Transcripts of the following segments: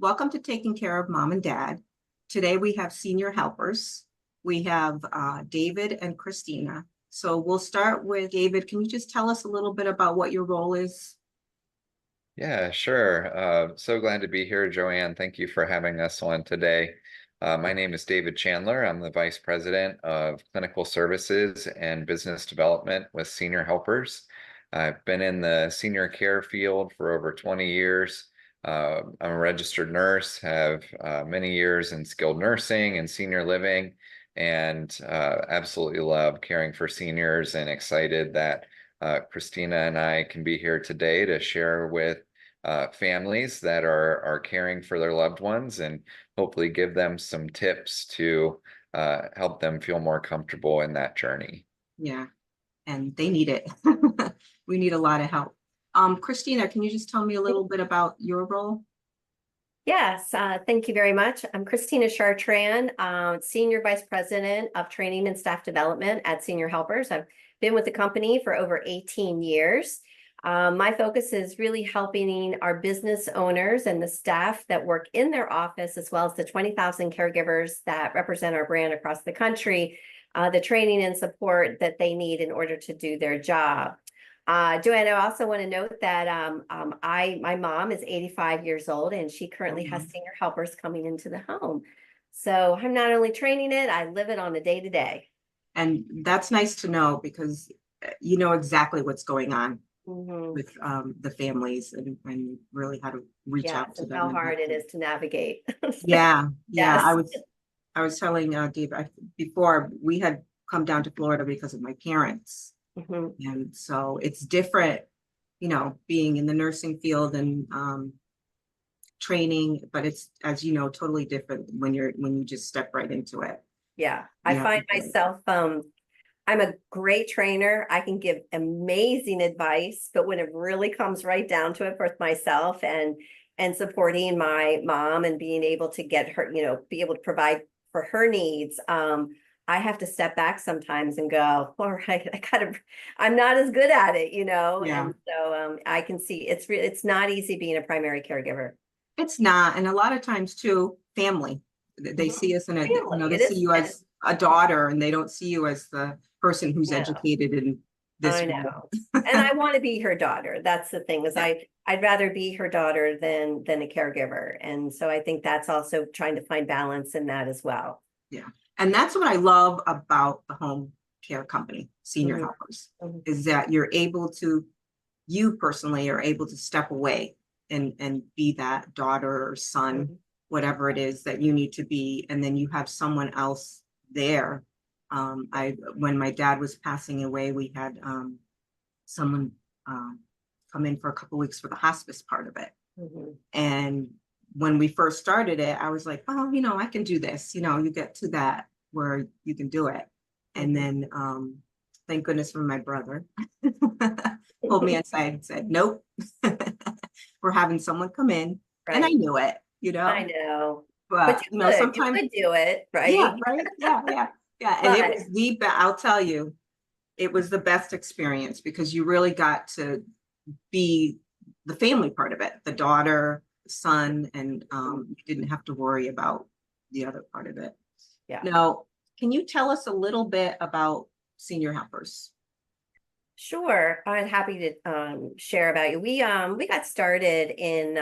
Welcome to Taking Care of Mom and Dad. Today we have senior helpers. We have David and Christina. So we'll start with David. Can you just tell us a little bit about what your role is? Yeah, sure. So glad to be here, Joanne. Thank you for having us on today. My name is David Chandler. I'm the Vice President of Clinical Services and Business Development with Senior Helpers. I've been in the senior care field for over 20 years. I'm a registered nurse, have many years in skilled nursing and senior living, and absolutely love caring for seniors and excited that Christina and I can be here today to share with families that are caring for their loved ones and hopefully give them some tips to help them feel more comfortable in that journey. Yeah, and they need it. We need a lot of help. Christina, can you just tell me a little bit about your role? Yes, thank you very much. I'm Christina Chartrand, Senior Vice President of Training and Staff Development at Senior Helpers. I've been with the company for over 18 years. My focus is really helping our business owners and the staff that work in their office, as well as the 20,000 caregivers that represent our brand across the country, the training and support that they need in order to do their job. Joanne, I also want to note that my mom is 85 years old and she currently has senior helpers coming into the home. So I'm not only training it, I live it on a day-to-day. And that's nice to know because you know exactly what's going on with the families and really how to reach out Yes, to and them how and hard help it them. is to navigate. Yeah, yeah. Yes. I was telling Dave before we had come down to Florida because of my parents. Mhm. And so it's different, being in the nursing field and training, but it's, as you know, totally different when you just step right into it. Yeah, I Yeah. find myself, I'm a great trainer. I can give amazing advice, but when it really comes right down to it for myself and supporting my mom and being able to get her, be able to provide for her needs, I have to step back sometimes and go, all right, I'm not as good at it, Yeah. and so I can see it's not easy being a primary caregiver. It's not. And a lot of times too, family, they Mhm. see us in Family, they it see is. you as a daughter and they don't see you as the person who's No. educated in this I role. know. And I want to be her daughter. That's the thing, is Yeah. I'd rather be her daughter than a caregiver. And so I think that's also trying to find balance in that as well. Yeah. And that's what I love about the home care company, Senior Mhm, Helpers, mhm, is that you personally are able to step away and be that daughter or son, mhm. whatever it is that you need to be, and then you have someone else there. When my dad was passing away, we had someone um, come in for a couple weeks for the hospice part of it. Mhm. And when we first started it, I was like, oh, I can do this. You get to that where you can do it. And Mhm. then thank goodness for my brother pulled me aside and said, nope, we're having someone come in. And I Right. knew it, I know. But but you sometimes, could do it, yeah, right? right. Yeah, yeah, yeah. And it But was I'll tell you, it was the best experience because you really got to be the family part of it, the daughter, the son, and you didn't have to worry about the other part of it. yeah. Now, can you tell us a little bit about senior helpers? Sure, I'm happy to share about you. We got started in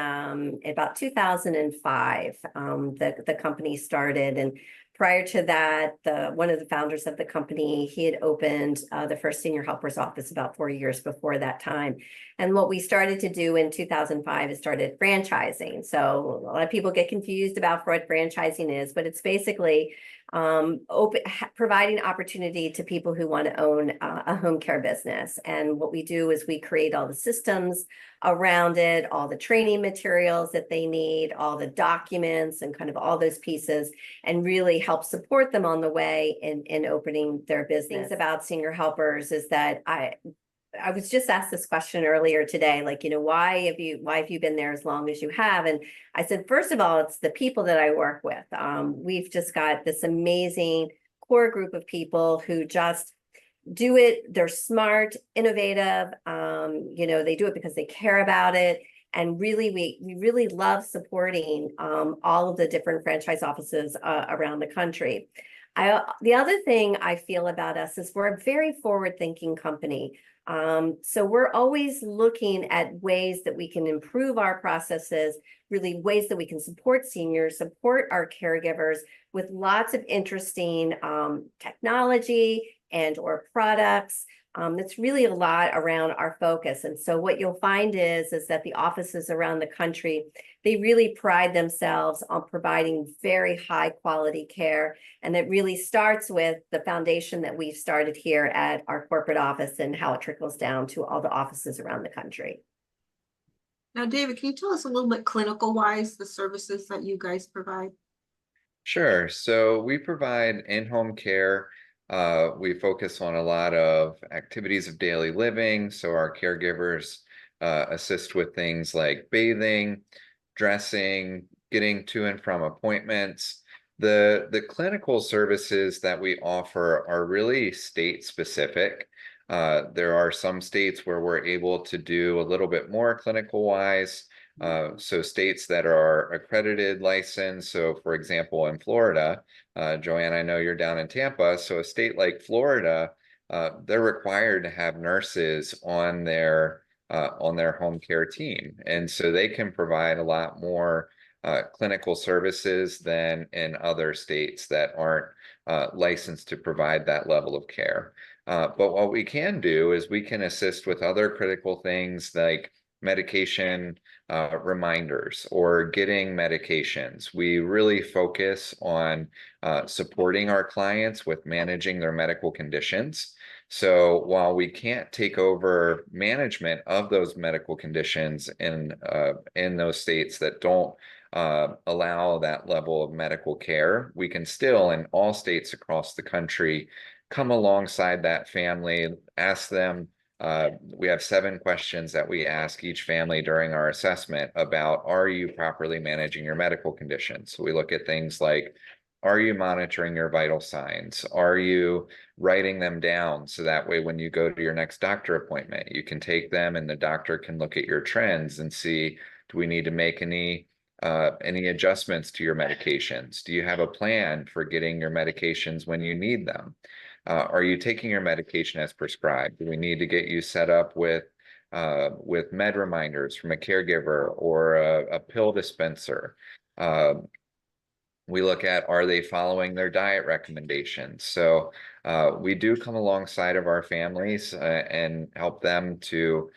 about 2005. The company started, and prior to that, the one of the founders of the company, he had opened the first senior helpers office about 4 years before that time. And what we started to do in 2005 is started franchising. So a lot of people get confused about what franchising is, but it's basically providing opportunity to people who want to own a home care business. And what we do is we create all the systems around it, all the training materials that they need, all the documents and kind of all those pieces, and really help support them on the way in opening their business. Things about senior helpers is that I was just asked this question earlier today, like, why have you been there as long as you have? And I said, first of all, it's the people that I work with. We've just got this amazing core group of people who just do it. They're smart, innovative. They do it because they care about it. And really, we really love supporting all of the different franchise offices around the country. The other thing I feel about us is we're a very forward-thinking company. So we're always looking at ways that we can improve our processes, really ways that we can support seniors, support our caregivers with lots of interesting technology and or products. That's really a lot around our focus. And so what you'll find is that the offices around the country, they really pride themselves on providing very high quality care. And it really starts with the foundation that we've started here at our corporate office and how it trickles down to all the offices around the country. Now, David, can you tell us a little bit clinical wise, the services that you guys provide? Sure. So we provide in-home care. We focus on a lot of activities of daily living. So our caregivers assist with things like bathing, dressing, getting to and from appointments. The clinical services that we offer are really state specific. There are some states where we're able to do a little bit more clinical wise. So states that are accredited, licensed. So for example, in Florida, Joanne, I know you're down in Tampa. So a state like Florida, they're required to have nurses on their home care team. And so they can provide a lot more clinical services than in other states that aren't licensed to provide that level of care. But what we can do is we can assist with other critical things like medication reminders or getting medications. We really focus on supporting our clients with managing their medical conditions. So while we can't take over management of those medical conditions in those states that don't allow that level of medical care, we can still, in all states across the country, come alongside that family, ask them. We have 7 questions that we ask each family during our assessment about, are you properly managing your medical conditions? So we look at things like, are you monitoring your vital signs? Are you writing them down so that way when you go to your next doctor appointment, you can take them and the doctor can look at your trends and see, do we need to make any adjustments to your medications? Do you have a plan for getting your medications when you need them? Are you taking your medication as prescribed? Do we need to get you set up with med reminders from a caregiver or a pill dispenser? We look at, are they following their diet recommendations? So we do come alongside of our families and help them to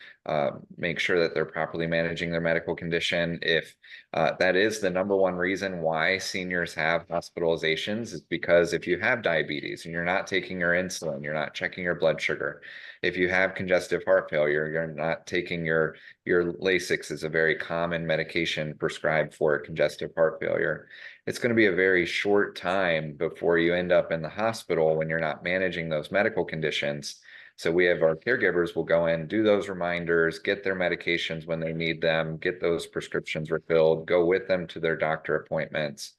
make sure that they're properly managing their medical condition. If that is the #1 reason why seniors have hospitalizations, is because if you have diabetes and you're not taking your insulin, you're not checking your blood sugar. If you have congestive heart failure, you're not taking your Lasix, is a very common medication prescribed for congestive heart failure. It's going to be a very short time before you end up in the hospital when you're not managing those medical conditions. So we have our caregivers will go in, do those reminders, get their medications when they need them, get those prescriptions refilled, go with them to their doctor appointments.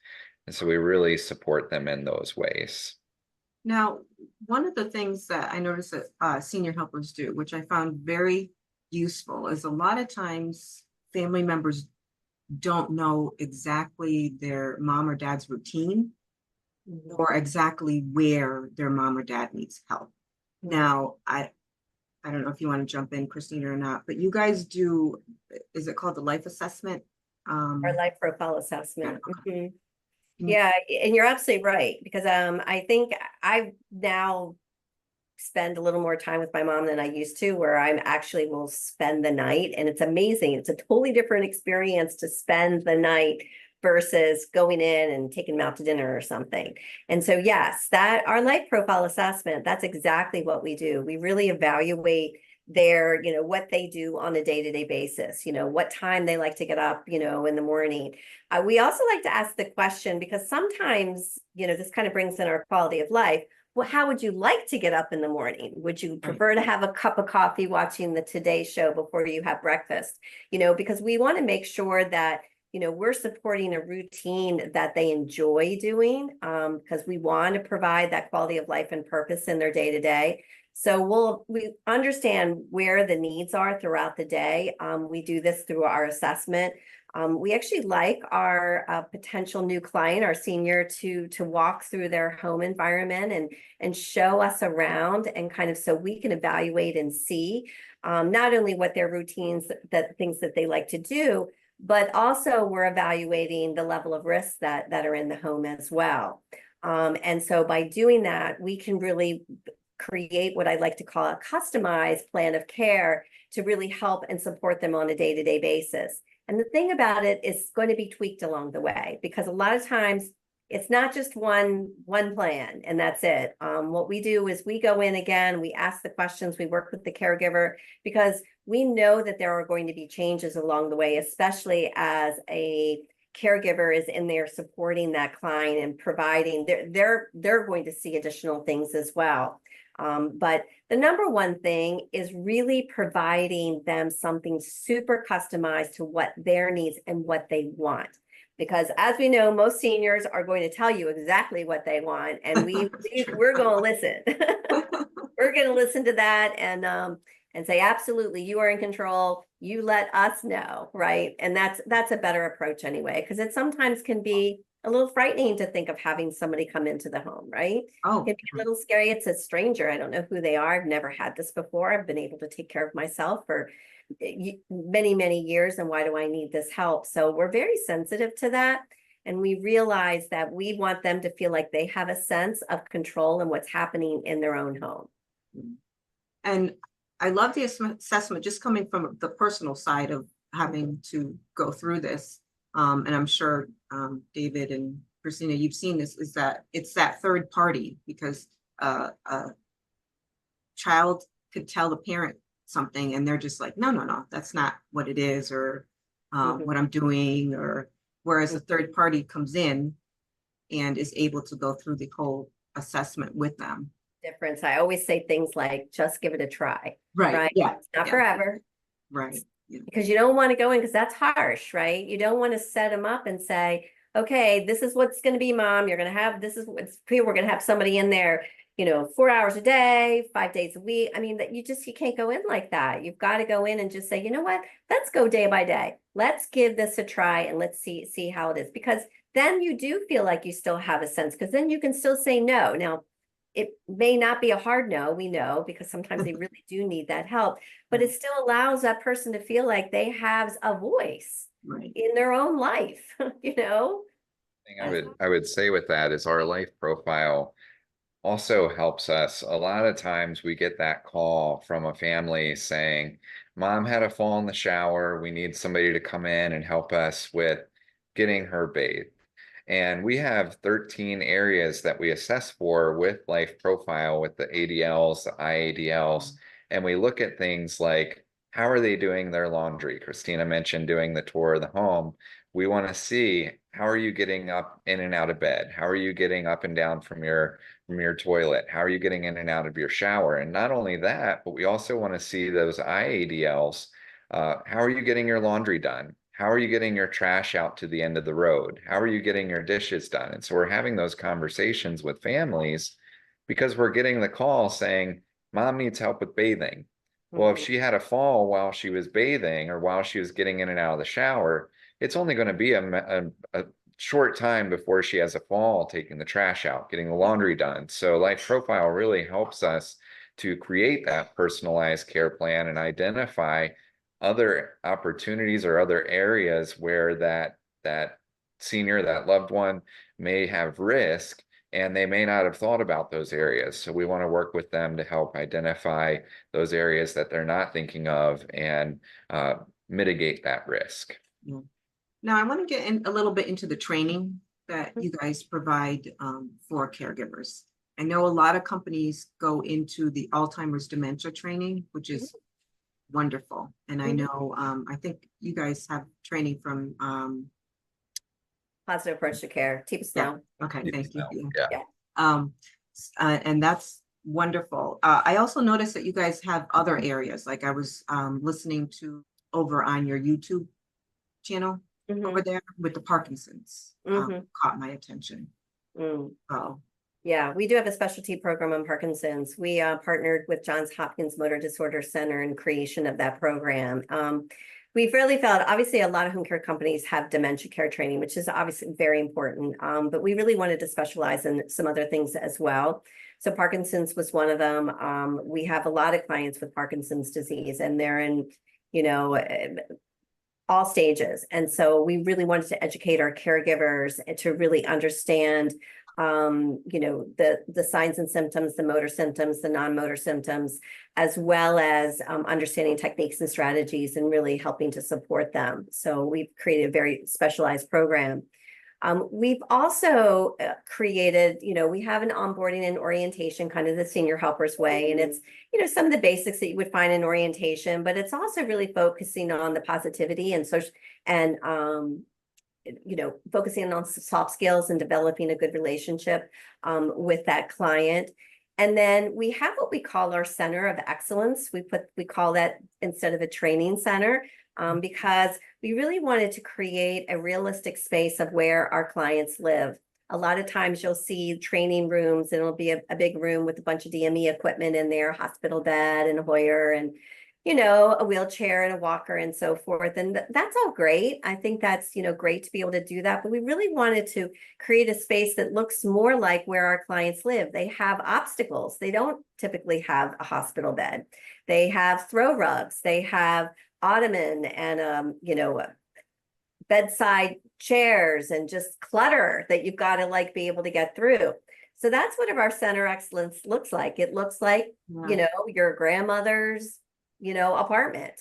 And so we really support them in those ways. Now, one of the things that I noticed that senior helpers do, which I found very useful, is a lot of times family members don't know exactly their mom or dad's routine or exactly where their mom or dad needs help. Now, I don't know if you want to jump in, Christina, or not, but you guys do, is it called the life assessment? Our life profile assessment. Yeah, okay. Yeah, and you're absolutely right, because I think I now spend a little more time with my mom than I used to, where I'm actually will spend the night, and it's amazing. It's a totally different experience to spend the night versus going in and taking them out to dinner or something. And so yes, that our life profile assessment, that's exactly what we do. We really evaluate their, what they do on a day-to-day basis, what time they like to get up, in the morning. We also like to ask the question, because sometimes, this kind of brings in our quality of life. Well, how would you like to get up in the morning? Would you prefer to have a cup of coffee watching the Today Show before you have breakfast? Because we want to make sure that, we're supporting a routine that they enjoy doing, because we want to provide that quality of life and purpose in their day-to-day. So we understand where the needs are throughout the day. We do this through our assessment. We actually like our potential new client, our senior, to walk through their home environment and show us around, and kind of so we can evaluate and see not only what their routines, that things that they like to do, but also we're evaluating the level of risks that are in the home as well. And so by doing that, we can really create what I like to call a customized plan of care to really help and support them on a day-to-day basis. And the thing about it is going to be tweaked along the way, because a lot of times it's not just one plan and that's it. What we do is we go in again, we ask the questions, we work with the caregiver, because we know that there are going to be changes along the way, especially as a caregiver is in there supporting that client and providing, they're going to see additional things as well. But the number one thing is really providing them something super customized to what their needs and what they want. Because as we know, most seniors are going to tell you exactly what they want, and we're going to listen. We're going to listen to that and say, absolutely, you are in control. You let us know, right? And that's a better approach anyway, because it sometimes can be a little frightening to think of having somebody come into the home, right? Oh, It can be a little scary. It's a stranger. I don't know who they are. I've never had this before. I've been able to take care of myself for many, many years. And why do I need this help? So we're very sensitive to that. And we realize that we want them to feel like they have a sense of control in what's happening in their own home. and I love the assessment just coming from the personal side of having to go through this. And I'm sure David and Christina, you've seen this, is that it's that third party, because a child could tell the parent something and they're just like, no, that's not what it is, or what I'm doing, or whereas a third party comes in and is able to go through the whole assessment with them. Difference. I always say things like, just give it a try. Right. Yeah. It's not yeah. forever. Right. Yeah. Because you don't want to go in, because that's harsh, right? You don't want to set them up and say, okay, this is what's going to be, mom. You're going to have, this is what's, we're going to have somebody in there, 4 hours a day, 5 days a week. I mean, that you can't go in like that. You've got to go in and just say, you know what, let's go day by day. Let's give this a try and let's see how it is. Because then you do feel like you still have a sense, because then you can still say no. Now, it may not be a hard no, we know, because sometimes they really do need that help, but it still allows that person to feel like they have a voice in their own life, Thing I would say with that is our life profile also helps us. A lot of times we get that call from a family saying, mom had a fall in the shower. We need somebody to come in and help us with getting her bathed. And we have 13 areas that we assess for with life profile, with the ADLs, the IADLs, and we look at things like, how are they doing their laundry? Christina mentioned doing the tour of the home. We want to see, how are you getting up in and out of bed? How are you getting up and down from your toilet? How are you getting in and out of your shower? And not only that, but we also want to see those IADLs. How are you getting your laundry done? How are you getting your trash out to the end of the road? How are you getting your dishes done? And so we're having those conversations with families because we're getting the call saying, mom needs help with bathing. Well, if she had a fall while she was bathing or while she was getting in and out of the shower, it's only going to be a short time before she has a fall taking the trash out, getting the laundry done. So Life Profile really helps us to create that personalized care plan and identify other opportunities or other areas where that senior, that loved one may have risk, and they may not have thought about those areas. So we want to work with them to help identify those areas that they're not thinking of and mitigate that risk. Yeah. Now I want to get in a little bit into the training that you guys provide for caregivers. I know a lot of companies go into the Alzheimer's dementia training, which is wonderful. And I know, I think you guys have training from Positive approach to care, Teep Snow. Okay, thank you. Yeah. And that's wonderful. I also noticed that you guys have other areas, like I was listening to over on your YouTube channel over there with the Parkinson's, caught my attention. Oh, Yeah, we do have a specialty program on Parkinson's. We partnered with Johns Hopkins Motor Disorder Center in creation of that program. We've really felt, obviously, a lot of home care companies have dementia care training, which is obviously very important. But we really wanted to specialize in some other things as well. So Parkinson's was one of them. We have a lot of clients with Parkinson's disease, and they're in, you know, all stages. And so we really wanted to educate our caregivers and to really understand you know, the signs and symptoms, the motor symptoms, the non-motor symptoms, as well as understanding techniques and strategies and really helping to support them. So we've created a very specialized program. We've also created, you know, we have an onboarding and orientation, kind of the senior helpers way. And it's, you know, some of the basics that you would find in orientation, but it's also really focusing on the positivity and social and, you know, focusing on soft skills and developing a good relationship with that client. And then we have what we call our center of excellence. We call that, instead of a training center, because we really wanted to create a realistic space of where our clients live. A lot of times you'll see training rooms, and it'll be a big room with a bunch of DME equipment in there, hospital bed and a Hoyer and, you know, a wheelchair and a walker and so forth. And that's all great. I think that's, you know, great to be able to do that. But we really wanted to create a space that looks more like where our clients live. They have obstacles. They don't typically have a hospital bed. They have throw rugs. They have ottoman and, you know, bedside chairs and just clutter that you've got to like be able to get through. So that's what our center excellence looks like. It looks like, you know, your grandmother's, you know, apartment.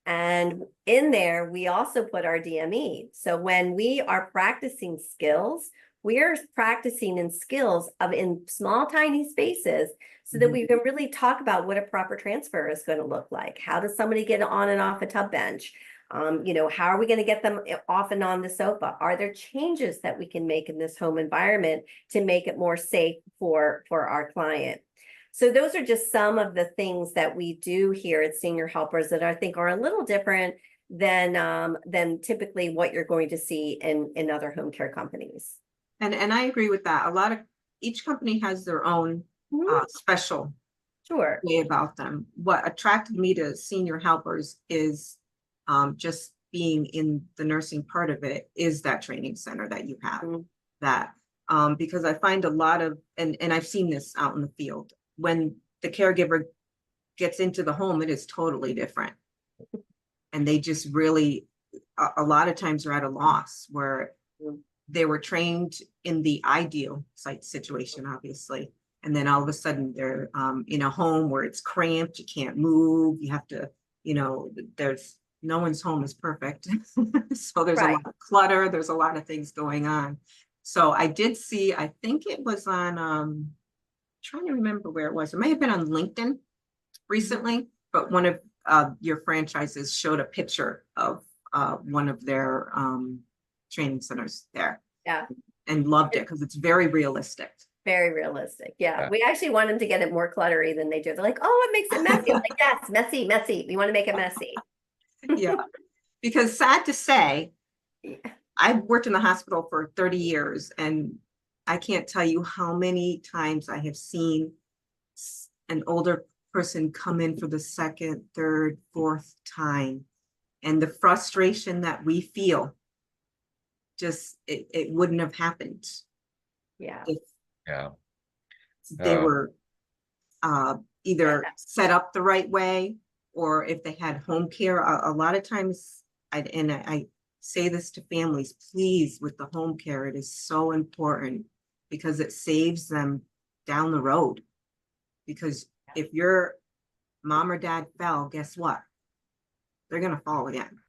And in there, we also put our DME. So when we are practicing skills, we are practicing in skills of in small, tiny spaces so that we can really talk about what a proper transfer is going to look like. How does somebody get on and off a tub bench? You know, how are we going to get them off and on the sofa? Are there changes that we can make in this home environment to make it more safe for our client? So those are just some of the things that we do here at Senior Helpers that I think are a little different than typically what you're going to see in other home care companies. And I agree with that. Each company has their own special Sure. way about them. What attracted me to Senior Helpers is just being in the nursing part of it is that training center that you have. That because I find a lot of, and I've seen this out in the field, when the caregiver gets into the home, it is totally different. And they just really, a lot of times are at a loss where they were trained in the ideal site situation, obviously. And then all of a sudden they're in a home where it's cramped, you can't move, you have to, you know, no one's home is perfect. So there's a lot of clutter, there's a lot of things going on. So I did see, I think it was on, trying to remember where it was. It may have been on LinkedIn recently, but one of your franchises showed a picture of one of their training centers there. Yeah. And loved it because it's very realistic. Very realistic. Yeah. We actually want them to get it more cluttery than they do. They're like, oh, it makes it messy. I'm like, yes, messy, messy. We want to make it messy. Yeah. Because sad to say, I've worked in the hospital for 30 years and I can't tell you how many times I have seen an older person come in for the second, third, fourth time. And the frustration that we feel, just it wouldn't have happened. Yeah. If Yeah. they were either set up the right way or if they had home care. A lot of times, I say this to families, please, with the home care, it is so important because it saves them down the road. Because if your mom or dad fell, guess what? They're going to fall again.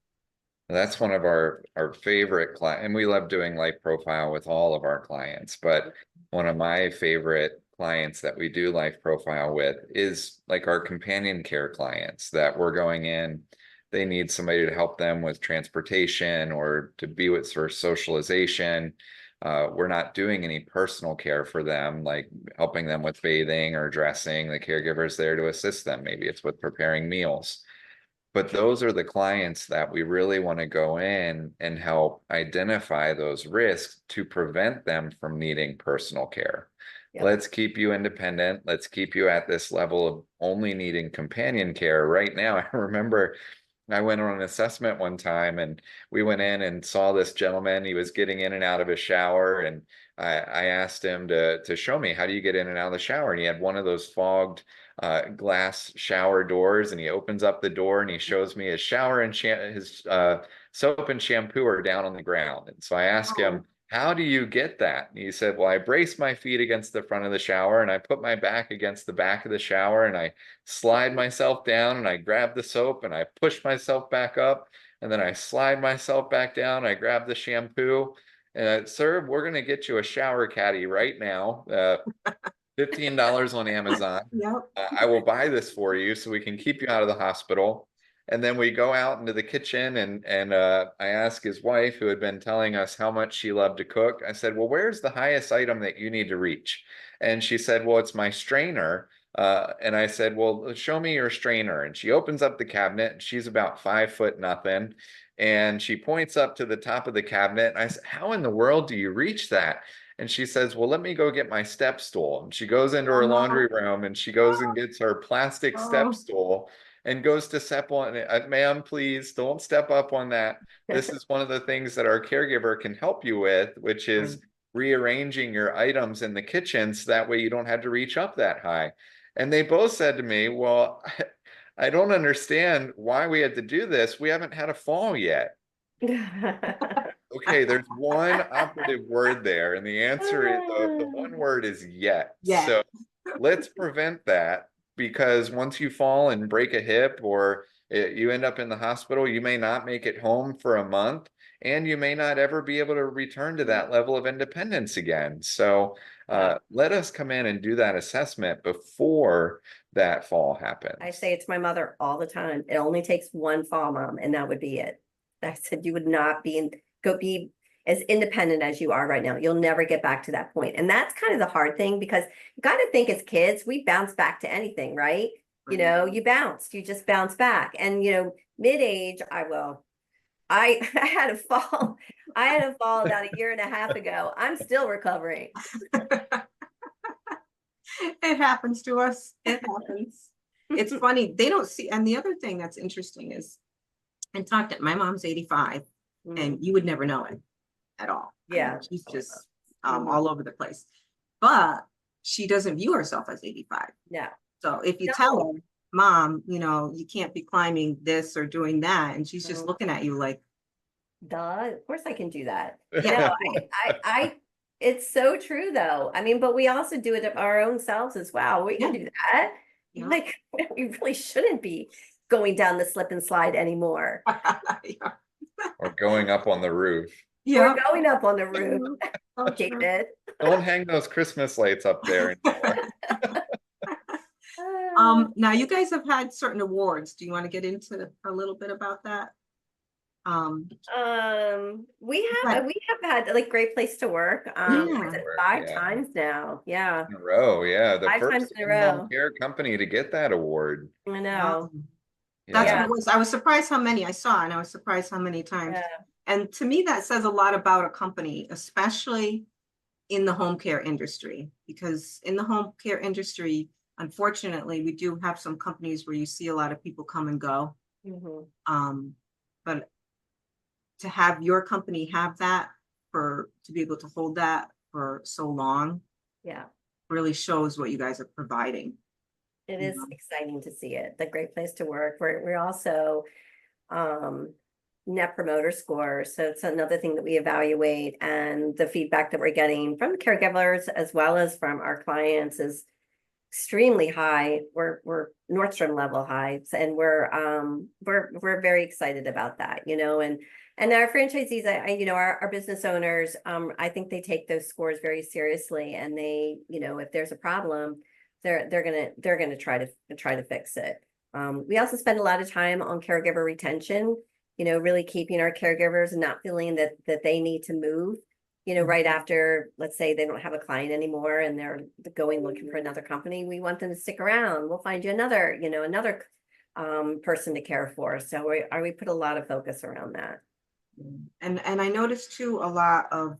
That's one of our favorite clients, and we love doing life profile with all of our clients, but one of my favorite clients that we do life profile with is like our companion care clients that we're going in. They need somebody to help them with transportation or to be with for socialization. We're not doing any personal care for them, like helping them with bathing or dressing. The caregiver's there to assist them. Maybe it's with preparing meals. But those are the clients that we really want to go in and help identify those risks to prevent them from needing personal care. Yep. Let's keep you independent. Let's keep you at this level of only needing companion care. Right now, I remember I went on an assessment one time and we went in and saw this gentleman. He was getting in and out of his shower, and I asked him to show me, how do you get in and out of the shower? And he had one of those fogged glass shower doors, and he opens up the door and he shows me his shower and his soap and shampoo are down on the ground. And so I asked him, how do you get that? And he said, well, I brace my feet against the front of the shower and I put my back against the back of the shower and I slide myself down and I grab the soap and I push myself back up and then I slide myself back down. I grab the shampoo and sir, we're going to get you a shower caddy right now. $15 on Amazon. Yep. I will buy this for you so we can keep you out of the hospital. And then we go out into the kitchen and I asked his wife, who had been telling us how much she loved to cook. I said, well, where's the highest item that you need to reach? And she said, well, it's my strainer. And I said, well, show me your strainer. And she opens up the cabinet and she's about 5'0" nothing. And she points up to the top of the cabinet. And I said, how in the world do you reach that? And she says, well, let me go get my step stool. And she goes into her laundry room and she goes and gets her plastic step stool and goes to step on it. Ma'am, please don't step up on that. This is one of the things that our caregiver can help you with, which is rearranging your items in the kitchen so that way you don't have to reach up that high. And they both said to me, well, I don't understand why we had to do this. We haven't had a fall yet. Okay, there's one operative word there, and the answer is the one word is yet. Yet. So let's prevent that, because once you fall and break a hip or you end up in the hospital, you may not make it home for a month, and you may not ever be able to return to that level of independence again. So let us come in and do that assessment before that fall happens. I say it to my mother all the time. It only takes one fall, Mom, and that would be it. I said, you would not be as independent as you are right now. You'll never get back to that point. And that's kind of the hard thing, because you got to think, as kids, we bounce back to anything, right? You know, you just bounce back. And, you know, mid-age, I had a fall. I had a fall about 1.5 years ago. I'm still recovering. It happens to us. It happens. It's funny. They don't see. And the other thing that's interesting is, and my mom's 85 and you would never know it at all. Yeah. I mean, she's just all over the place, but she doesn't view herself as 85. Yeah. So if you tell her, Mom, you know, you can't be climbing this or doing that, and she's just looking at you like, duh, of course I can do that. yeah. I it's so true though. I mean, but we also do it of our own selves as well. We can do that. Yeah. Like, we really shouldn't be going down the slip and slide anymore. Yeah. Or going up on the roof. Yeah. We're going up on the roof. Oh, David. Don't hang those Christmas lights up there anymore. Now you guys have had certain awards. Do you want to get into a little bit about that? We have had like Great Place to Work. Yeah. 5 times now. Yeah. In a row, yeah. The 5 first times in a row. home care company to get that award. I know. That's Yeah. what it was. I was surprised how many I saw, and I was surprised how many times. Yeah. And to me, that says a lot about a company, especially in the home care industry, because in the home care industry, unfortunately, we do have some companies where you see a lot of people come and go. But to have your company have that, to be able to hold that for so long, really shows what you guys are providing. It is exciting to see it. The Great Place to Work. We're also Net Promoter Score. So it's another thing that we evaluate, and the feedback that we're getting from the caregivers as well as from our clients is extremely high. We're Nordstrom level highs, and we're very excited about that, you know, and our franchisees, our business owners, I think they take those scores very seriously, and they, you know, if there's a problem, they're gonna try to fix it. We also spend a lot of time on caregiver retention, you know, really keeping our caregivers and not feeling that they need to move, you know, right after, let's say they don't have a client anymore and they're going looking for another company. We want them to stick around. We'll find you another person to care for. So we put a lot of focus around that. And I noticed too, a lot of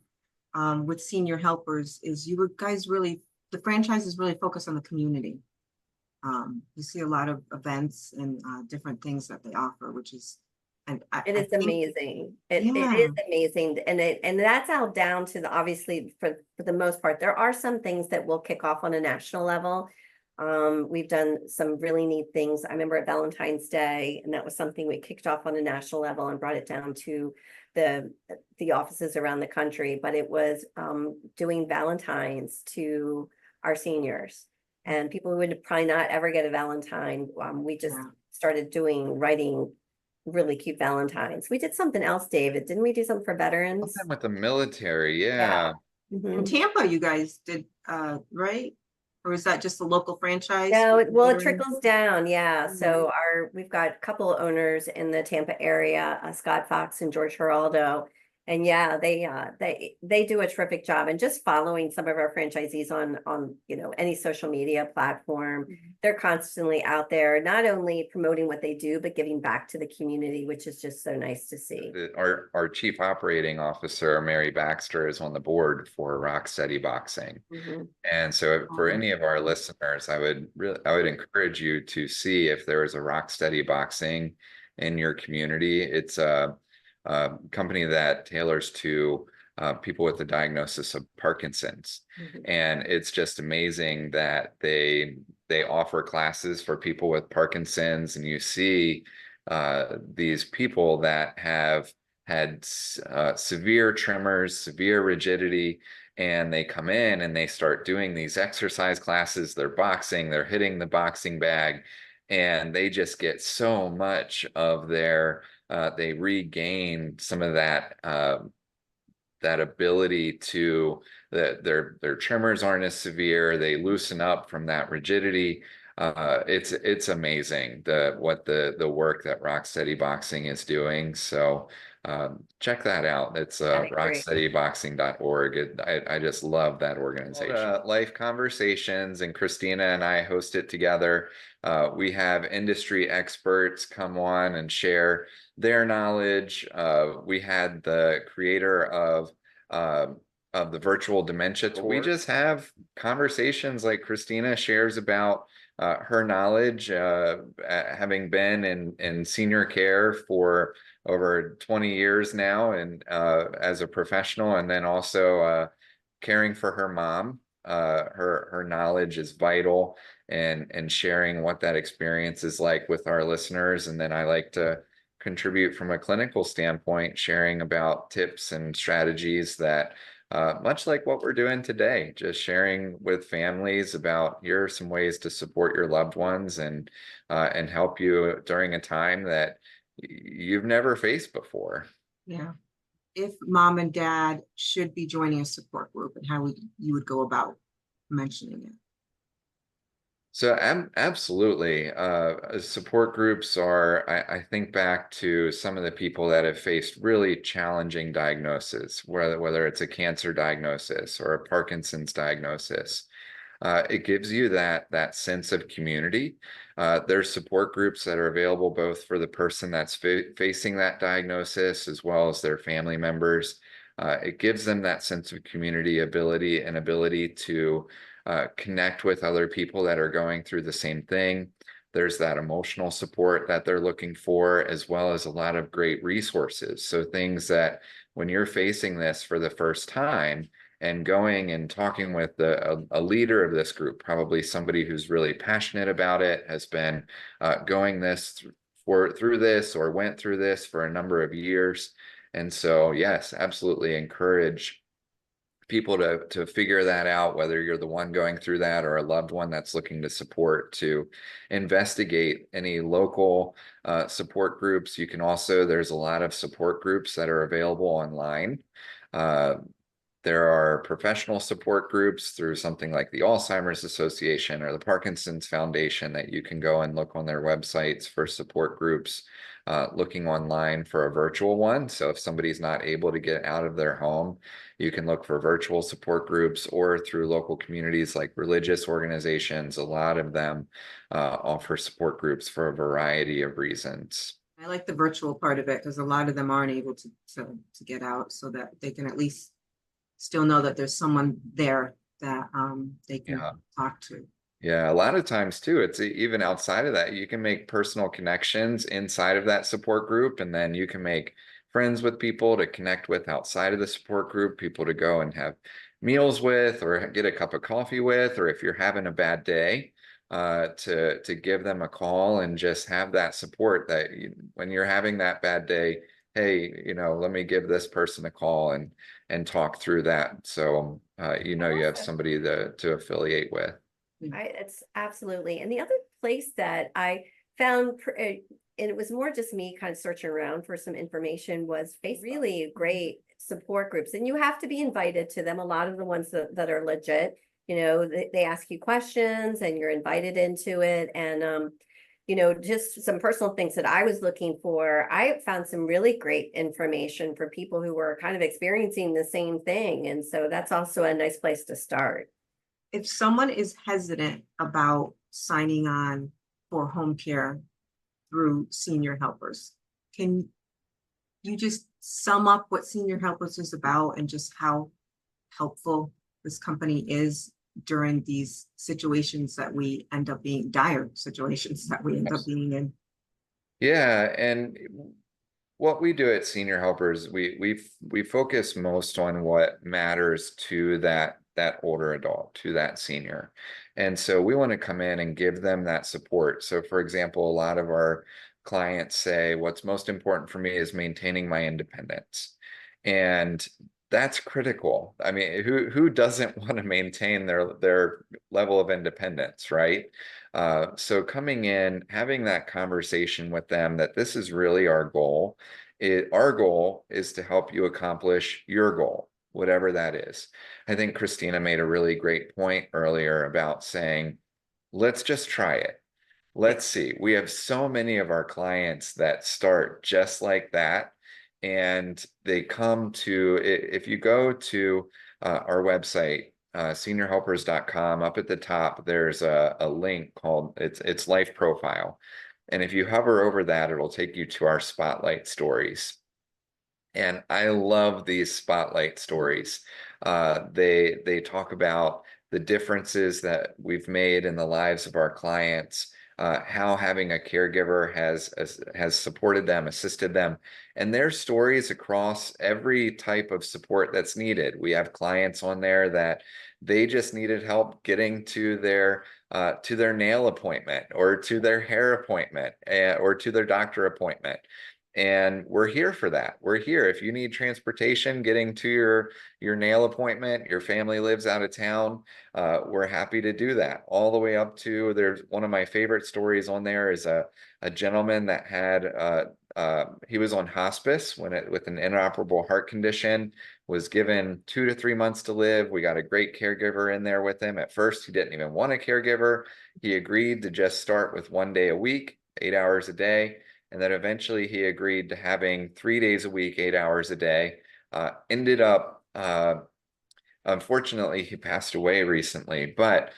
with senior helpers is you guys really the franchise is really focused on the community. You see a lot of events and different things that they offer, which is, and It is amazing. It Yeah. is amazing. And that's all down to the, obviously for the most part, there are some things that will kick off on a national level. We've done some really neat things. I remember at Valentine's Day, and that was something we kicked off on a national level and brought it down to the offices around the country. But it was doing Valentines to our seniors and people who would probably not ever get a Valentine. We just started writing really cute Valentines. We did something else, David. Didn't we do something for veterans? Something with the military, yeah. In Tampa, you guys did, right? Or is that just a local franchise? No, well, it Veterans? trickles down, yeah. So we've got a couple of owners in the Tampa area, Scott Fox and George Geraldo. And yeah, they do a terrific job, and just following some of our franchisees on any social media platform. They're constantly out there, not only promoting what they do, but giving back to the community, which is just so nice to see. Our chief operating officer, Mary Baxter, is on the board for Rocksteady Boxing. And so for any of our listeners, I would encourage you to see if there is a Rocksteady Boxing in your community. It's a company that tailors to people with the diagnosis of Parkinson's. And it's just amazing that they offer classes for people with Parkinson's, and you see these people that have had severe tremors, severe rigidity, and they come in and they start doing these exercise classes. They're boxing, they're hitting the boxing bag, and they just get so much of their they regain some of that that ability to their tremors aren't as severe. They loosen up from that rigidity. It's amazing what the work that Rocksteady Boxing is doing. So check that out. It's rocksteadyboxing.org. I just love that organization. Life Conversations, and Christina and I host it together. We have industry experts come on and share their knowledge. We had the creator of the virtual dementia tour. We just have conversations like Christina shares about her knowledge, having been in senior care for over 20 years now, and as a professional, and then also caring for her mom. Her knowledge is vital, and sharing what that experience is like with our listeners. And then I like to contribute from a clinical standpoint, sharing about tips and strategies that much like what we're doing today, just sharing with families about here are some ways to support your loved ones and help you during a time that you've never faced before. Yeah. If mom and dad should be joining a support group, and how you would go about mentioning it. So absolutely. Support groups are, I think back to some of the people that have faced really challenging diagnoses, whether it's a cancer diagnosis or a Parkinson's diagnosis. It gives you that sense of community. There's support groups that are available both for the person that's facing that diagnosis as well as their family members. It gives them that sense of community ability to connect with other people that are going through the same thing. There's that emotional support that they're looking for, as well as a lot of great resources. So things that when you're facing this for the first time and going and talking with a leader of this group, probably somebody who's really passionate about it, has been going through this or went through this for a number of years. And so, yes, absolutely encourage people to figure that out, whether you're the one going through that or a loved one that's looking to support, to investigate any local support groups. You can also, there's a lot of support groups that are available online. There are professional support groups through something like the Alzheimer's Association or the Parkinson's Foundation that you can go and look on their websites for support groups. Looking online for a virtual one. So if somebody's not able to get out of their home, you can look for virtual support groups, or through local communities like religious organizations. A lot of them offer support groups for a variety of reasons. I like the virtual part of it because a lot of them aren't able to get out, so that they can at least still know that there's someone there that they can Yeah. talk to. Yeah, a lot of times too, it's even outside of that, you can make personal connections inside of that support group, and then you can make friends with people to connect with outside of the support group, people to go and have meals with or get a cup of coffee with, or if you're having a bad day, to give them a call and just have that support that when you're having that bad day, hey, let me give this person a call and talk through that. So you have somebody to affiliate with. It's absolutely. And the other place that I found, and it was more just me kind of searching around for some information, was Facebook. Really great support groups. And you have to be invited to them. A lot of the ones that are legit, they ask you questions and you're invited into it. And, just some personal things that I was looking for. I found some really great information for people who were kind of experiencing the same thing. And so that's also a nice place to start. If someone is hesitant about signing on for home care through Senior Helpers, can you just sum up what Senior Helpers is about and just how helpful this company is during these situations that we end up being, dire situations that we end up being in? Yeah, and what we do at Senior Helpers, we focus most on what matters to that older adult, to that senior. And so we want to come in and give them that support. So for example, a lot of our clients say, what's most important for me is maintaining my independence. And that's critical. I mean, who doesn't want to maintain their level of independence, right? So coming in, having that conversation with them that this is really our goal. Our goal is to help you accomplish your goal, whatever that is. I think Christina made a really great point earlier about saying, let's just try it. Let's see. We have so many of our clients that start just like that. And they come to, if you go to our website, seniorhelpers.com, up at the top, there's a link called, it's Life Profile. And if you hover over that, it'll take you to our spotlight stories. And I love these spotlight stories. They talk about the differences that we've made in the lives of our clients, how having a caregiver has supported them, assisted them, and their stories across every type of support that's needed. We have clients on there that they just needed help getting to their nail appointment or to their hair appointment or to their doctor appointment. And we're here for that. We're here. If you need transportation getting to your nail appointment, your family lives out of town, we're happy to do that. All the way up to, there's one of my favorite stories on there is a gentleman that had, he was on hospice with an inoperable heart condition, was given 2 to 3 months to live. We got a great caregiver in there with him. At first, he didn't even want a caregiver. He agreed to just start with 1 day a week, 8 hours a day. And then eventually he agreed to having 3 days a week, 8 hours a day. Ended up, unfortunately, he passed away recently, but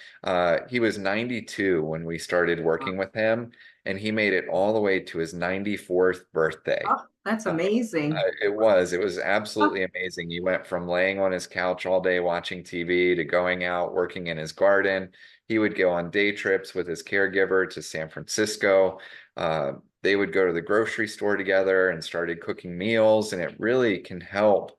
he was 92 when we started working with him, and he made it all the way to his 94th birthday. Oh, that's amazing. It was absolutely amazing. He went from laying on his couch all day watching TV to going out, working in his garden. He would go on day trips with his caregiver to San Francisco. They would go to the grocery store together and started cooking meals, and it really can help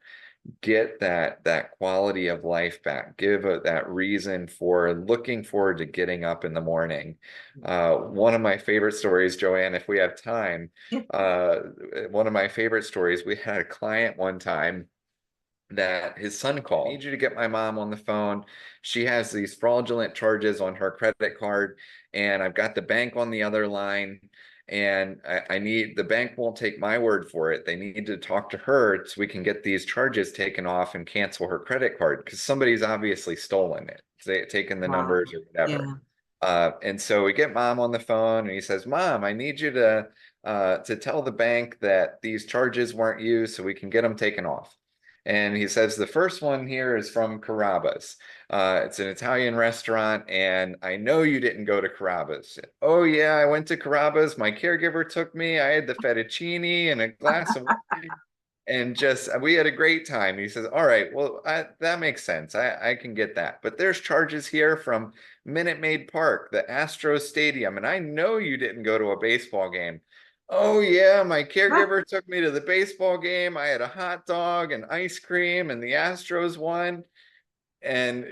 get that quality of life back, give that reason for looking forward to getting up in the morning. One of my favorite stories, Joanne, if we have time, one of my favorite stories, we had a client one time that his son called. I need you to get my mom on the phone. She has these fraudulent charges on her credit card, and I've got the bank on the other line. And I need, the bank won't take my word for it. They need to talk to her so we can get these charges taken off and cancel her credit card, because somebody's obviously stolen it, taken the numbers or whatever. Yeah. And so we get mom on the phone, and he says, "Mom, I need you to tell the bank that these charges weren't used so we can get them taken off." And he says, "The first one here is from Carrabba's. It's an Italian restaurant, and I know you didn't go to Carrabba's." "Oh yeah, I went to Carrabba's. My caregiver took me. I had the fettuccine and a glass of wine." And just, we had a great time. He says, all right, well, that makes sense. I can get that. But there's charges here from Minute Maid Park, the Astros Stadium. And I know you didn't go to a baseball game. Oh yeah, my caregiver took me to the baseball game. I had a hot dog and ice cream and the Astros won. And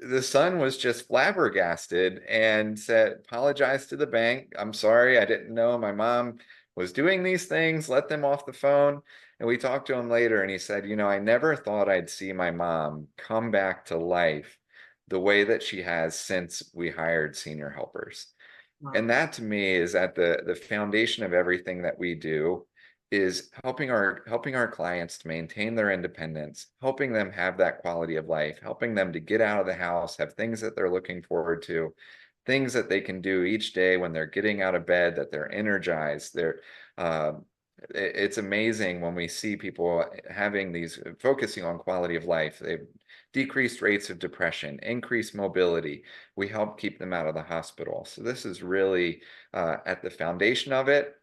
the son was just flabbergasted and said, apologized to the bank. I'm sorry, I didn't know my mom was doing these things, let them off the phone. And we talked to him later and he said, you know, I never thought I'd see my mom come back to life the way that she has since we hired senior helpers. Wow. And that to me is at the foundation of everything that we do, is helping our clients to maintain their independence, helping them have that quality of life, helping them to get out of the house, have things that they're looking forward to, things that they can do each day when they're getting out of bed, that they're energized. It's amazing when we see people having these, focusing on quality of life. They've decreased rates of depression, increased mobility. We help keep them out of the hospital. So this is really at the foundation of it.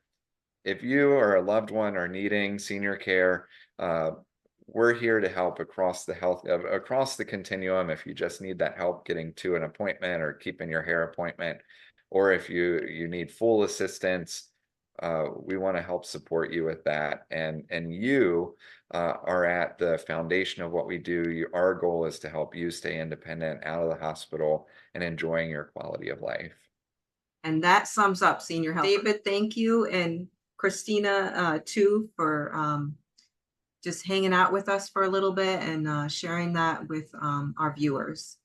If you or a loved one are needing senior care, we're here to help across the continuum. If you just need that help getting to an appointment or keeping your hair appointment, or if you need full assistance, we want to help support you with that. And you are at the foundation of what we do. Our goal is to help you stay independent, out of the hospital, and enjoying your quality of life. And that sums up senior health. David, thank you. And Christina, too, for just hanging out with us for a little bit and sharing that with our viewers.